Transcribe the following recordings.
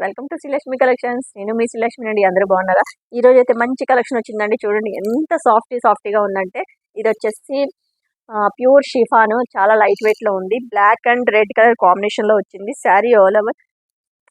Welcome to Srilakshmi collections. నేను మీ శ్రీలక్ష్మి అండి. అందరూ బాగున్నారా? ఈ రోజు అయితే మంచి కలెక్షన్ వచ్చిందండి. చూడండి ఎంత సాఫ్టీగా ఉందంటే, ఇది వచ్చేసి ప్యూర్ షిఫాన్, చాలా లైట్ వెయిట్ లో ఉంది. Black and red colour combination లో వచ్చింది. శారీ ఆల్ ఓవర్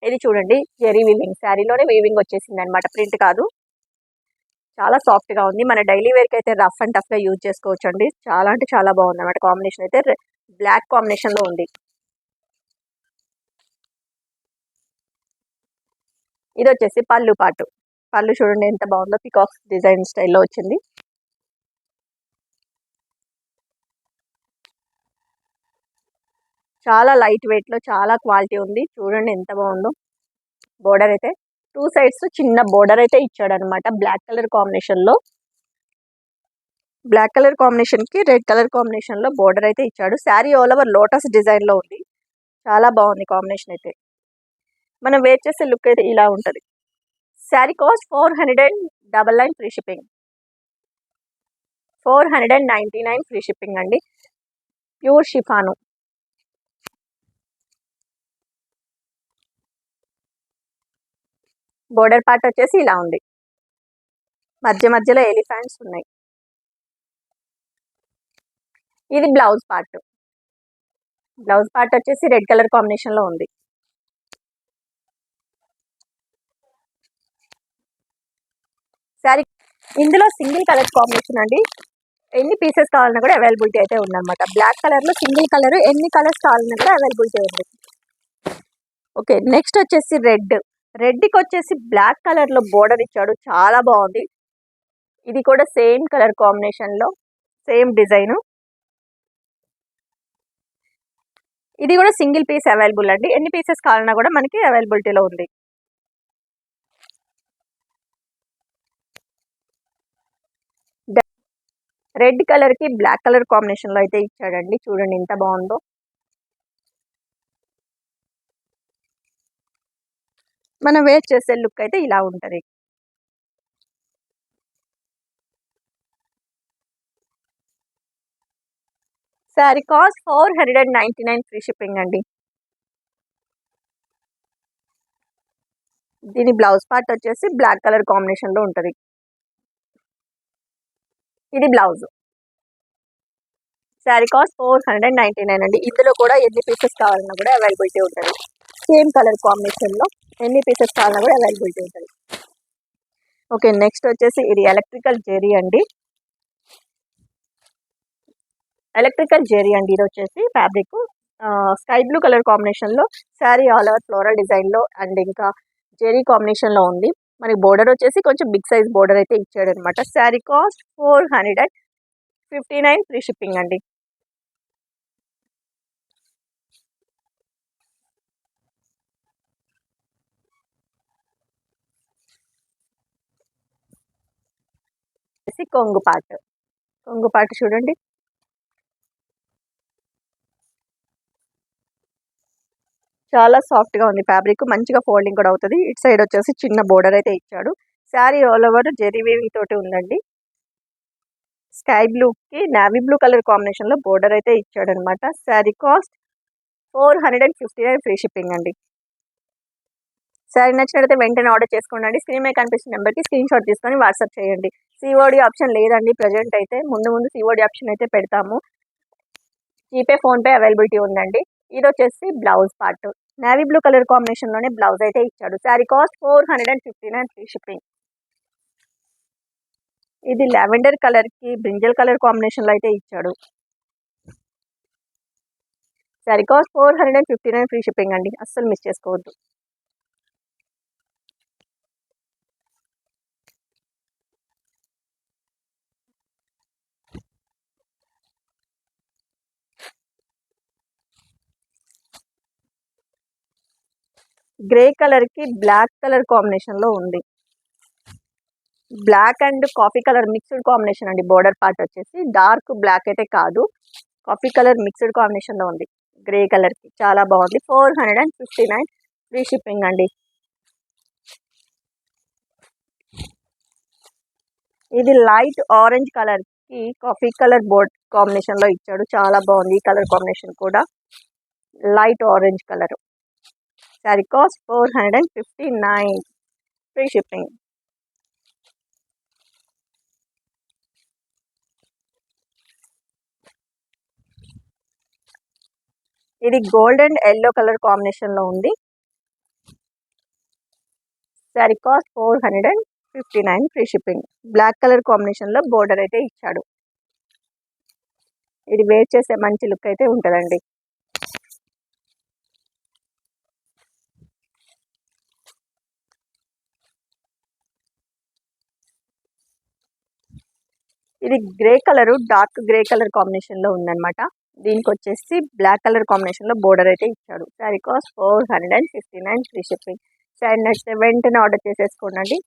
ఇది చూడండి, జెరీ వీవింగ్, శారీలోనే వీవింగ్ వచ్చేసింది అనమాట, ప్రింట్ కాదు. చాలా సాఫ్ట్ గా ఉంది. మన డైలీ వేర్ కి అయితే రఫ్ అండ్ టఫ్ గా యూజ్ చేసుకోవచ్చు అండి. చాలా అంటే చాలా బాగుంది అనమాట. కాంబినేషన్ అయితే బ్లాక్ కాంబినేషన్ లో ఉంది. ఇది వచ్చేసి పళ్ళు పాటు. పళ్ళు చూడండి ఎంత బాగుందో, పికాక్స్ డిజైన్ స్టైల్లో వచ్చింది. చాలా లైట్ వెయిట్ లో చాలా క్వాలిటీ ఉంది. చూడండి ఎంత బాగుందో. బోర్డర్ అయితే టూ సైడ్స్ చిన్న బోర్డర్ అయితే ఇచ్చాడు అనమాట, బ్లాక్ కలర్ కాంబినేషన్ లో. బ్లాక్ కలర్ కాంబినేషన్ కి రెడ్ కలర్ కాంబినేషన్ లో బోర్డర్ అయితే ఇచ్చాడు. Sari all over lotus design లో ఉంది. చాలా బాగుంది కాంబినేషన్ అయితే. మనం వేర్ చేసే లుక్ అయితే ఇలా ఉంటది. Sari cost 499 free shipping. 499 free shipping అండి. Pure chiffon. బోర్డర్ పార్ట్ వచ్చేసి ఇలా ఉంది. మధ్యలో ఎలిఫెంట్స్ ఉన్నాయి. ఇది బ్లౌజ్ పార్ట్. బ్లౌజ్ పార్ట్ వచ్చేసి రెడ్ కలర్ కాంబినేషన్ లో ఉంది. శారీ ఇందులో సింగిల్ కలర్ కాంబినేషన్ అండి. ఎన్ని పీసెస్ కావాలన్నా కూడా అవైలబిలిటీ అయితే ఉందన్నమాట. బ్లాక్ కలర్ లో సింగిల్ కలర్, ఎన్ని కలర్స్ కావాలన్నా కూడా అవైలబిలిటీ ఉంది. ఓకే, నెక్స్ట్ వచ్చేసి రెడ్ కి వచ్చేసి బ్లాక్ కలర్ లో బోర్డర్ ఇచ్చాడు. చాలా బాగుంది. ఇది కూడా సేమ్ కలర్ కాంబినేషన్ లో సేమ్ డిజైన్. ఇది కూడా సింగిల్ పీస్ అవైలబుల్ అండి. ఎన్ని పీసెస్ కావాలన్నా కూడా మనకి అవైలబిలిటీలో ఉంది. రెడ్ కలర్ కి బ్లాక్ కలర్ కాంబినేషన్ లో అయితే ఇచ్చాడండి. చూడండి ఎంత బాగుందో. మనం వేర్ చేసే లుక్ అయితే ఇలా ఉంటది. శారీ కాస్ట్ 499 ఫ్రీ షిప్పింగ్ అండి. దీని బ్లౌజ్ పార్ట్ వచ్చేసి బ్లాక్ కలర్ కాంబినేషన్ లో ఉంటది. ఇది బ్లౌజ్. శారీ కాస్ట్ 499 అండి. ఇందులో కూడా ఎన్ని పీసెస్ కావాలన్నా కూడా అవైలబిలిటీ ఉంటుంది. సేమ్ కలర్ కాంబినేషన్ లో ఎన్ని పీసెస్ కావాలన్నా కూడా అవైలబిలిటీ ఉంటుంది. ఓకే, నెక్స్ట్ వచ్చేసి ఇది ఎలక్ట్రికల్ జెరీ అండి. ఇది వచ్చేసి fabric sky blue colour combination లో, sari all over floral design లో అండ్ ఇంకా జెరీ కాంబినేషన్ లో ఉంది. మనకి బోర్డర్ వచ్చేసి కొంచెం బిగ్ సైజ్ బోర్డర్ అయితే ఇచ్చాడు అనమాట. శారీ కాస్ట్ 459 ఫ్రీ షిప్పింగ్ అండి. కొంగు పాటు చూడండి. చాలా సాఫ్ట్ గా ఉంది ఫ్యాబ్రిక్. మంచిగా ఫోల్డింగ్ కూడా అవుతుంది. ఇటు సైడ్ వచ్చేసి చిన్న బోర్డర్ అయితే ఇచ్చాడు. Sari all over zari weaving తోటి ఉందండి. స్కై బ్లూ కి నావీ బ్లూ కలర్ కాంబినేషన్ లో బోర్డర్ అయితే ఇచ్చాడు అనమాట. శారీ కాస్ట్ 459 ఫ్రీ షిప్పింగ్ అండి. శారీ నచ్చినట్లయితే వెంటనే ఆర్డర్ చేసుకోండి. స్క్రీన్ మీద కనిపిస్తున్న నెంబర్కి స్క్రీన్ షాట్ తీసుకొని వాట్సాప్ చేయండి. సిఓడి ఆప్షన్ లేదండి ప్రజెంట్ అయితే. ముందు సిఓడి ఆప్షన్ అయితే పెడతాము. జీపే, ఫోన్పే అవైలబిలిటీ ఉందండి. ఇది వచ్చేసి blouse part. Navy blue colour combination లోనే బ్లౌజ్ అయితే ఇచ్చాడు. Sari cost 459 free shipping. ఇది లావెండర్ కలర్ కి బ్రింజల్ కలర్ కాంబినేషన్ లో అయితే ఇచ్చాడు. శారీ కాస్ట్ 459 ఫ్రీ షిప్పింగ్ అండి. అస్సలు మిస్ చేసుకోవద్దు. గ్రే కలర్ కి బ్లాక్ కలర్ కాంబినేషన్ లో ఉంది. Black and coffee colour mixed combination అండి. బోర్డర్ పార్ట్ వచ్చేసి డార్క్ బ్లాక్ అయితే కాదు, కాఫీ కలర్ మిక్స్డ్ కాంబినేషన్ లో ఉంది. గ్రే కలర్ కి చాలా బాగుంది. 459 ఫ్రీ షిప్పింగ్ అండి. ఇది లైట్ ఆరెంజ్ కలర్ కి కాఫీ కలర్ బోర్డ్ కాంబినేషన్ లో ఇచ్చాడు. చాలా బాగుంది ఈ కలర్ కాంబినేషన్ కూడా. Light orange colour. Sari cost 459, free shipping. ఇది గోల్డ్ అండ్ ఎల్లో కలర్ కాంబినేషన్లో ఉంది. Sari cost 459, free shipping. Black colour కాంబినేషన్లో బోర్డర్ అయితే ఇచ్చాడు. ఇది వేర్ చేసే మంచి లుక్ అయితే ఉంటుందండి. ఇది grey colour, dark grey colour కాంబినేషన్లో ఉందన్నమాట. దీనికి వచ్చేసి బ్లాక్ కలర్ కాంబినేషన్లో బోర్డర్ అయితే ఇచ్చాడు. Sari cost 459, free shipping. Sari నచ్చితే వెంటనే ఆర్డర్ చేసేసుకోండి.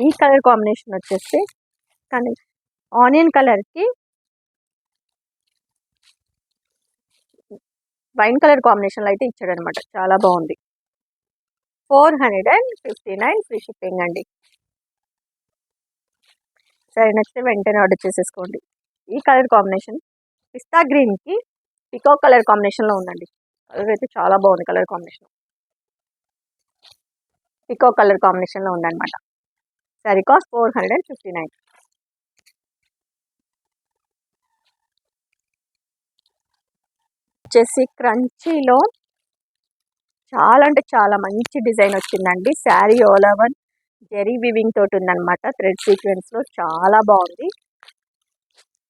ఈ కలర్ కాంబినేషన్ వచ్చేసి కానీ ఆనియన్ కలర్కి వైన్ కలర్ కాంబినేషన్లో అయితే ఇచ్చాడు అనమాట. చాలా బాగుంది. 459, ఫ్రీ షిప్పింగ్ అండి. సరే నచ్చితే వెంటనే ఆర్డర్ చేసేసుకోండి. ఈ కలర్ కాంబినేషన్ పిస్తా గ్రీన్కి పికాక్ కలర్ కాంబినేషన్లో ఉందండి. కలర్ అయితే చాలా బాగుంది. కలర్ కాంబినేషన్ పికాక్ కలర్ కాంబినేషన్లో ఉందన్నమాట. శారీ కాస్ట్ 459. వచ్చేసి క్రంచీలో చాలా అంటే చాలా మంచి డిజైన్ వచ్చిందండి. Sari all over zari weaving తోటి ఉందన్నమాట. థ్రెడ్ సీక్వెన్స్లో చాలా బాగుంది.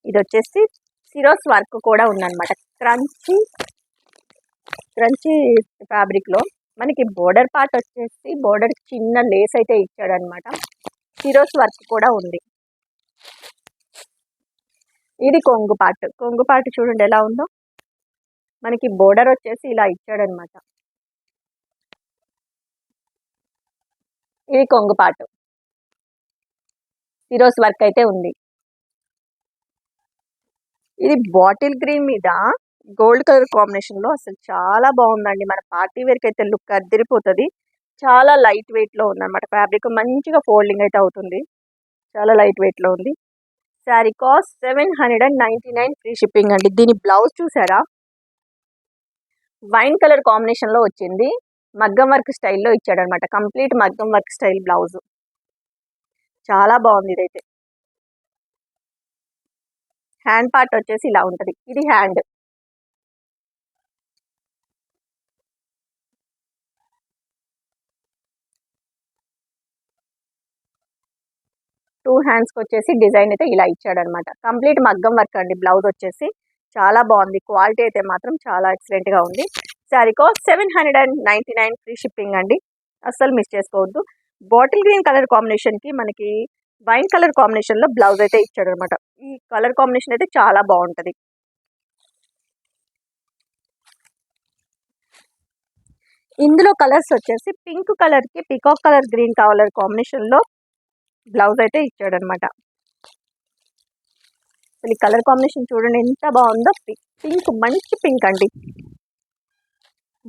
ఇది వచ్చేసి సిరోస్ వర్క్ కూడా ఉందన్నమాట. క్రంచీ ఫ్యాబ్రిక్లో మనకి బోర్డర్ పార్ట్ వచ్చేసి బోర్డర్ చిన్న లేస్ అయితే ఇచ్చాడనమాట. సిరోస్ వర్క్ కూడా ఉంది. ఇది కొంగు పార్ట్ చూడండి ఎలా ఉందో. మనకి బోర్డర్ వచ్చేసి ఇలా ఇచ్చాడనమాట. ఇది కొంగు పార్ట్, సిరోస్ వర్క్ అయితే ఉంది. ఇది బాటిల్ గ్రీన్ మీద గోల్డ్ కలర్ కాంబినేషన్లో అసలు చాలా బాగుందండి. మన పార్టీ వేర్కి అయితే లుక్ అద్దరిపోతుంది. చాలా లైట్ వెయిట్లో ఉందన్నమాట. ఫ్యాబ్రిక్ మంచిగా ఫోల్డింగ్ అయితే అవుతుంది. చాలా లైట్ వెయిట్లో ఉంది. శారీ కాస్ట్ 799, ఫ్రీ షిప్పింగ్ అండి. దీని బ్లౌజ్ చూసారా, వైన్ కలర్ కాంబినేషన్లో వచ్చింది. మగ్గం వర్క్ స్టైల్లో ఇచ్చాడనమాట. కంప్లీట్ మగ్గం వర్క్ స్టైల్ బ్లౌజ్. చాలా బాగుంది. ఇదైతే హ్యాండ్ పార్ట్ వచ్చేసి ఇలా ఉంటుంది. ఇది హ్యాండ్. టూ హ్యాండ్స్కి వచ్చేసి డిజైన్ అయితే ఇలా ఇచ్చాడనమాట. కంప్లీట్ మగ్గం వర్క్ అండి. బ్లౌజ్ వచ్చేసి చాలా బాగుంది. క్వాలిటీ అయితే మాత్రం చాలా ఎక్సలెంట్గా ఉంది. శారీ కాస్ట్ 799, ఫ్రీ షిప్పింగ్ అండి. అస్సలు మిస్ చేసుకోవద్దు. బాటిల్ గ్రీన్ కలర్ కాంబినేషన్కి మనకి వైన్ కలర్ కాంబినేషన్లో బ్లౌజ్ అయితే ఇచ్చాడు అనమాట. ఈ కలర్ కాంబినేషన్ అయితే చాలా బాగుంటుంది. ఇందులో కలర్స్ వచ్చేసి పింక్ కలర్కి పికాక్ కలర్ గ్రీన్ కలర్ కాంబినేషన్లో బ్లౌజ్ అయితే ఇచ్చాడు అనమాట. అసలు ఈ కలర్ కాంబినేషన్ చూడండి ఎంత బాగుందో. పింక్, మంచి పింక్ అండి.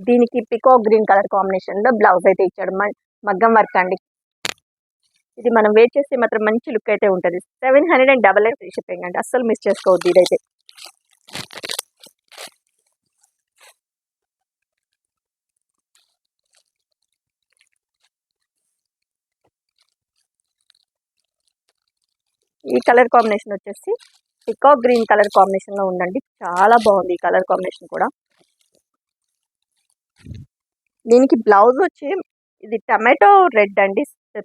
దీనికి పికాక్ గ్రీన్ కలర్ కాంబినేషన్లో బ్లౌజ్ అయితే ఇచ్చాడు. మగ్గం వర్క్ అండి. ఇది మనం వేర్ చేస్తే మాత్రం మంచి లుక్ అయితే ఉంటుంది. 799, ఫ్రీ షిప్పింగ్ అండి. అస్సలు మిస్ చేసుకోవద్దు ఇదైతే. ఈ కలర్ కాంబినేషన్ వచ్చేసి పికాక్ గ్రీన్ కలర్ కాంబినేషన్లో ఉందండి. చాలా బాగుంది ఈ కలర్ కాంబినేషన్ కూడా. దీనికి బ్లౌజ్ వచ్చి ఇది టమాటో రెడ్ అండి.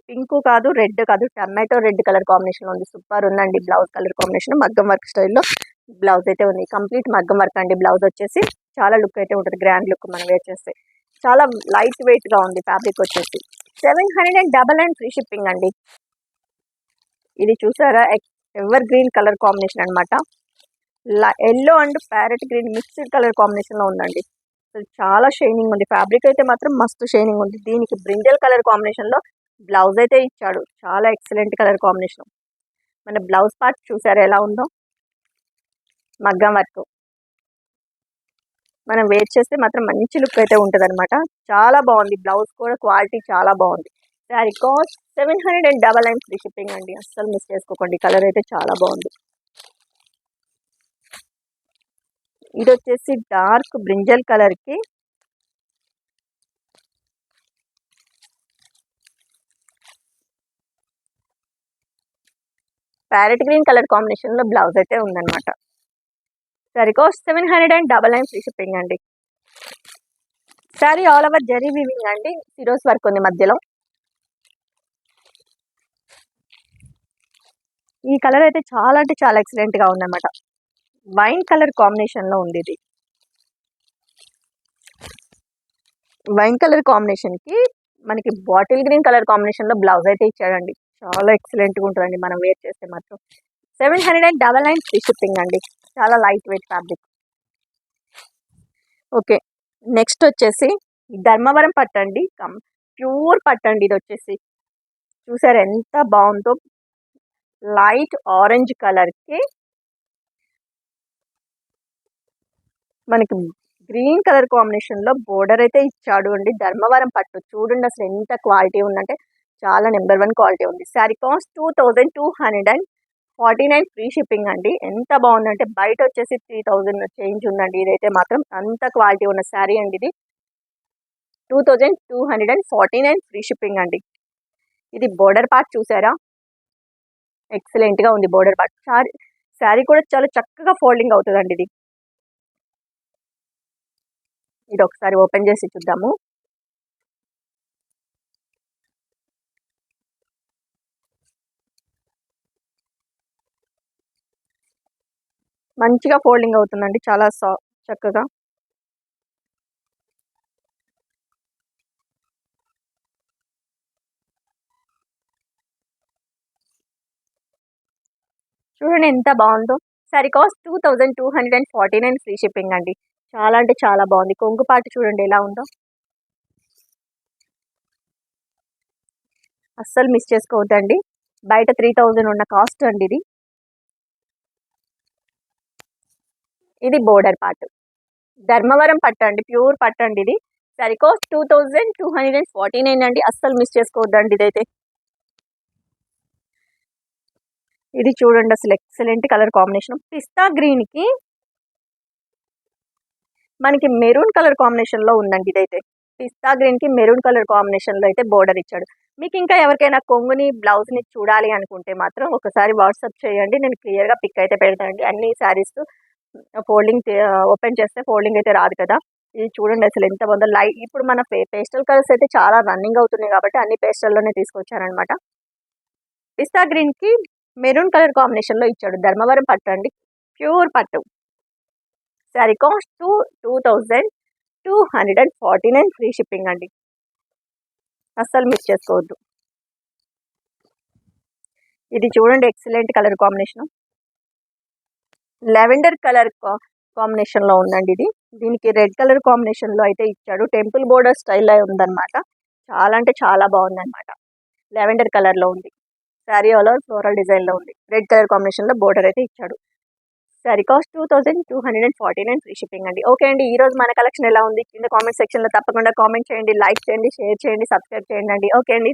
పింక్ కాదు, రెడ్ కాదు, టమాటో రెడ్ కలర్ కాంబినేషన్ ఉంది. సూపర్ ఉందండి బ్లౌజ్ కలర్ కాంబినేషన్. మగ్గం వర్క్ స్టైల్లో బ్లౌజ్ అయితే ఉంది. కంప్లీట్ మగ్గం వర్క్ అండి. బ్లౌజ్ వచ్చేసి చాలా లుక్ అయితే ఉంటుంది. గ్రాండ్ లుక్ మనం వేర్ చేస్తే. చాలా లైట్ వెయిట్గా ఉంది. ఫ్యాబ్రిక్ వచ్చేసి 799, ఫ్రీ షిప్పింగ్ అండి. ఇది చూసారా, ఎవర్ గ్రీన్ కలర్ కాంబినేషన్ అనమాట. Yellow and parrot green mixed colour కాంబినేషన్లో ఉందండి. చాలా షైనింగ్ ఉంది. ఫ్యాబ్రిక్ అయితే మాత్రం మస్తు షైనింగ్ ఉంది. దీనికి బ్రింజల్ కలర్ కాంబినేషన్లో బ్లౌజ్ అయితే ఇచ్చాడు. చాలా ఎక్సలెంట్ కలర్ కాంబినేషన్. మన బ్లౌజ్ పార్ట్ చూసారా ఎలా ఉందో. మగ్గం వర్క్ మనం వేర్ చేస్తే మాత్రం మంచి లుక్ అయితే ఉంటుంది అనమాట. చాలా బాగుంది. బ్లౌజ్ కూడా క్వాలిటీ చాలా బాగుంది. శారీ కాస్ట్ 799 ఫ్రీ షిప్పింగ్ అండి. అస్సలు మిస్ చేసుకోకండి. కలర్ అయితే చాలా బాగుంది. ఇది వచ్చేసి డార్క్ బ్రింజల్ కలర్కి ప్యారెట్ గ్రీన్ కలర్ కాంబినేషన్లో బ్లౌజ్ అయితే ఉందన్నమాట. శారీ కాస్ట్ 799 ఫ్రీ షిప్పింగ్ అండి. Sari all over zari weaving అండి. సిరోస్ వర్క్ ఉంది మధ్యలో. ఈ కలర్ అయితే చాలా అంటే చాలా ఎక్సలెంట్గా ఉందన్నమాట. వైన్ కలర్ కాంబినేషన్లో ఉంది ఇది. వైన్ కలర్ కాంబినేషన్కి మనకి బాటిల్ గ్రీన్ కలర్ కాంబినేషన్లో బ్లౌజ్ అయితే ఇచ్చాడండి. చాలా ఎక్సలెంట్గా ఉంటుందండి మనం వేర్ చేస్తే మాత్రం. 799 ఫ్రీ షిప్పింగ్ అండి. చాలా light weight fabric. Okay, next వచ్చేసి ధర్మవరం పట్టండి. ప్యూర్ పట్టండి. ఇది వచ్చేసి చూసారు ఎంత బాగుందో. లైట్ ఆరెంజ్ కలర్కి మనకి గ్రీన్ కలర్ కాంబినేషన్లో బోర్డర్ అయితే ఇచ్చాడు అండి. ధర్మవరం పట్టు చూడండి అసలు ఎంత క్వాలిటీ ఉందంటే చాలా నెంబర్ 1 క్వాలిటీ ఉంది. శారీ కాస్ట్ 2249 ఫ్రీ షిప్పింగ్ అండి. ఎంత బాగుందంటే బయట వచ్చేసి 3000 చేంజ్ ఉందండి. ఇదైతే మాత్రం అంత క్వాలిటీ ఉన్న శారీ అండి. ఇది 2249 ఫ్రీ షిప్పింగ్ అండి. ఇది బోర్డర్ పార్ట్ చూసారా, ఎక్సలెంట్గా ఉంది బోర్డర్ పార్ట్. శారీ కూడా చాలా చక్కగా ఫోల్డింగ్ అవుతుందండి. ఇది ఒకసారి ఓపెన్ చేసి చూద్దాము. మంచిగా ఫోల్డింగ్ అవుతుందండి, చాలా చక్కగా. చూడండి ఎంత బాగుందో. శారీ కాస్ట్ 2249 ఫ్రీ షిప్పింగ్ అండి. చాలా అంటే చాలా బాగుంది. కొంగు పాటు చూడండి ఎలా ఉందో. అస్సలు మిస్ చేసుకోవద్దండి. బయట 3000 ఉన్న కాస్ట్ అండి ఇది. ఇది బోర్డర్ పార్ట్. ధర్మవరం పట్టు అండి, ప్యూర్ పట్టు అండి ఇది. శారీ కాస్ట్ 2249 అండి. అస్సలు మిస్ చేసుకోవద్దండి ఇదైతే. ఇది చూడండి అసలు ఎక్సలెంట్ కలర్ కాంబినేషన్. పిస్తా గ్రీన్కి మనకి మెరూన్ కలర్ కాంబినేషన్లో ఉందండి. ఇదైతే పిస్తా గ్రీన్కి మెరూన్ కలర్ కాంబినేషన్లో అయితే బోర్డర్ ఇచ్చాడు. మీకు ఇంకా ఎవరికైనా కొంగుని బ్లౌజ్ని చూడాలి అనుకుంటే మాత్రం ఒకసారి వాట్సాప్ చేయండి. నేను క్లియర్గా పిక్ అయితే పెడతానండి. అన్ని శారీస్ ఫోల్డింగ్ ఓపెన్ చేస్తే ఫోల్డింగ్ అయితే రాదు కదా. ఇది చూడండి అసలు ఎంత బాగుందో. ఇప్పుడు మన పేస్టల్ కలర్స్ అయితే చాలా రన్నింగ్ అవుతున్నాయి కాబట్టి అన్ని పేస్టల్లోనే తీసుకొచ్చారనమాట. పిస్తా గ్రీన్కి మెరూన్ కలర్ కాంబినేషన్లో ఇచ్చాడు. ధర్మవరం పట్టు అండి, ప్యూర్ పట్టు. శారీ కాస్ట్ 2249 ఫ్రీ షిప్పింగ్ అండి. అస్సలు మిస్ చేసుకోవద్దు. ఇది చూడండి excellent colour combination. Lavender colour కాంబినేషన్లో ఉందండి ఇది. దీనికి రెడ్ కలర్ కాంబినేషన్లో అయితే ఇచ్చాడు. టెంపుల్ బోర్డర్ స్టైల్లో ఉందన్నమాట. చాలా అంటే చాలా బాగుందన్నమాట. లెవెండర్ కలర్లో ఉంది. శారీ ఆల్ ఓవర్ ఫ్లోరల్ డిజైన్లో ఉంది. రెడ్ కలర్ కాంబినేషన్లో బోర్డర్ అయితే ఇచ్చాడు. శారీ కాస్ట్ 2249 ఫ్రీ షిప్పింగ్ అండి. ఓకే అండి, ఈరోజు మన కలెక్షన్ ఎలా ఉంది కింద కామెంట్ సెక్షన్లో తప్పకుండా కామెంట్ చేయండి, లైక్ చేయండి, షేర్ చేయండి, సబ్స్క్రైబ్ చేయండి అండి. ఓకే అండి.